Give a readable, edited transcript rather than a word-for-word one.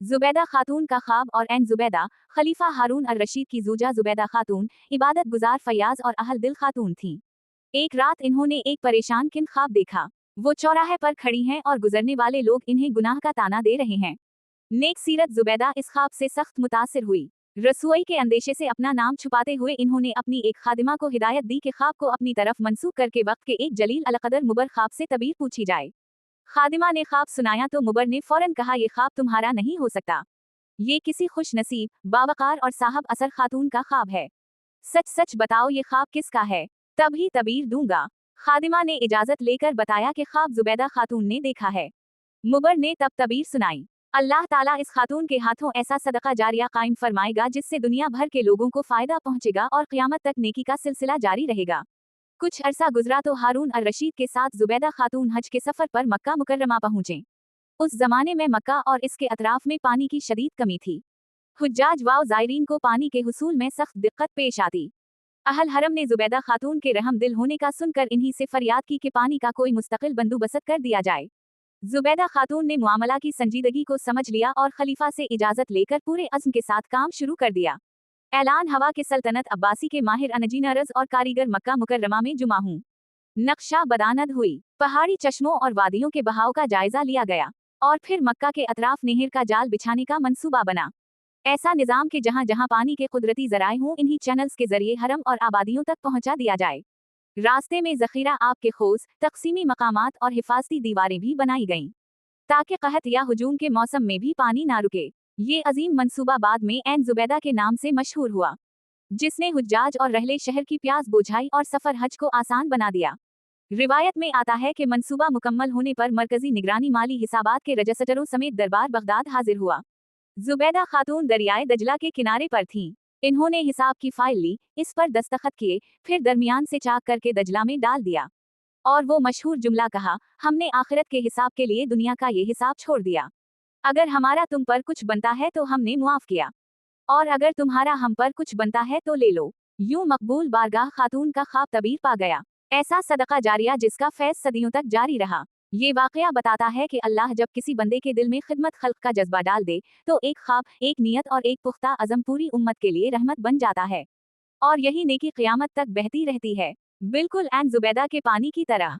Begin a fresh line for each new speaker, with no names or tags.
जुबैदा खातून का ख्वाब और एन जुबैदा, खलीफा हारून अर रशीद की जूजा जुबैदा खातून, इबादत गुजार फयाज और अहल दिल खातून थीं। एक रात इन्होंने एक परेशान किन ख्वाब देखा। वो चौराहे पर खड़ी हैं और गुजरने वाले लोग इन्हें गुनाह का ताना दे रहे हैं। नेक सीरत जुबैदा इस ख्वाब से सख्त मुतासिर हुई। रसोई के अंदेशे से अपना नाम छुपाते हुए इन्होंने अपनी एक खादिमा को हिदायत दी कि ख्वाब को अपनी तरफ मंसूब करके वक्त के एक जलील अलकदर मुबर ख्वाब से तबीर पूछी जाए। खादिमा ने ख्वाब सुनाया तो मुबर ने फौरन कहा, ये ख्वाब तुम्हारा नहीं हो सकता। ये किसी खुश नसीब, बावकार और साहब असर खातून का ख्वाब है। सच सच बताओ ये ख्वाब किसका है, तभी तबीर दूंगा। खादिमा ने इजाजत लेकर बताया कि ख्वाब जुबैदा खातून ने देखा है। मुबर ने तब तबीर सुनाई। अल्लाह ताला इस खातून के हाथों ऐसा सदका जारिया कायम फरमाएगा जिससे दुनिया भर के लोगों को फायदा पहुंचेगा और क़यामत तक नेकी का सिलसिला जारी रहेगा। कुछ अरसा गुजरा तो हारून अर रशीद के साथ जुबैदा खातून हज के सफर पर मक्का मुकर्रमा पहुंचे। उस जमाने में मक्का और इसके अतराफ में पानी की शदीद कमी थी। हुज्जाज वाव ज़ायरीन को पानी के हुसूल में सख्त दिक्कत पेश आती। अहल हरम ने जुबैदा खातून के रहम दिल होने का सुनकर इन्हीं से फरियाद की कि पानी का कोई मुस्तकिल बंदोबस्त कर दिया जाए। जुबैदा खातून ने मामला की संजीदगी को समझ लिया और खलीफा से इजाजत लेकर पूरे अज़्म के साथ काम शुरू कर दिया। ऐलान हवा के सल्तनत अब्बासी के माहिर अनजीनरज और कारीगर मक्का मुकर्रमा में जुमा हूँ। नक्शा बदानद हुई, पहाड़ी चश्मों और वादियों के बहाव का जायजा लिया गया और फिर मक्का के अतराफ नहर का जाल बिछाने का मंसूबा बना। ऐसा निजाम कि जहाँ जहाँ पानी के कुदरती जराए हों इन्हीं चैनल्स के जरिए हरम और आबादियों तक पहुँचा दिया जाए। रास्ते में जखीरा आब के खोज, तकसीमी मकामात और हिफाजती दीवारें भी बनाई गईं ताकि कहत या हुजूम के मौसम में भी पानी ना रुके। ये अजीम मंसूबा बाद में एन जुबैदा के नाम से मशहूर हुआ, जिसने हुज्जाज और रहले शहर की प्यास बुझाई और सफर हज को आसान बना दिया। रिवायत में आता है कि मंसूबा मुकम्मल होने पर मरकजी निगरानी माली हिसाबात के रजिस्ट्रारों समेत दरबार बगदाद हाजिर हुआ। जुबैदा खातून दरियाए दजला के किनारे पर थीं। इन्होंने हिसाब की फाइल ली, इस पर दस्तखत किए, फिर दरमियान से चाक करके दजला में डाल दिया और वो मशहूर जुमला कहा, हमने आखिरत के हिसाब के लिए दुनिया का ये हिसाब छोड़ दिया। अगर हमारा तुम पर कुछ बनता है तो हमने मुआफ किया, और अगर तुम्हारा हम पर कुछ बनता है तो ले लो। यूं मकबूल बारगाह खातून का ख्वाब तबीर पा गया। ऐसा सदका जारिया जिसका फैज़ सदियों तक जारी रहा। ये वाकया बताता है कि अल्लाह जब किसी बंदे के दिल में खिदमत खल्क का जज्बा डाल दे तो एक ख्वाब, एक नियत और एक पुख्ता अज़म पूरी उम्मत के लिए रहमत बन जाता है और यही नेकी क़यामत तक बहती रहती है, बिल्कुल एन जुबैदा के पानी की तरह।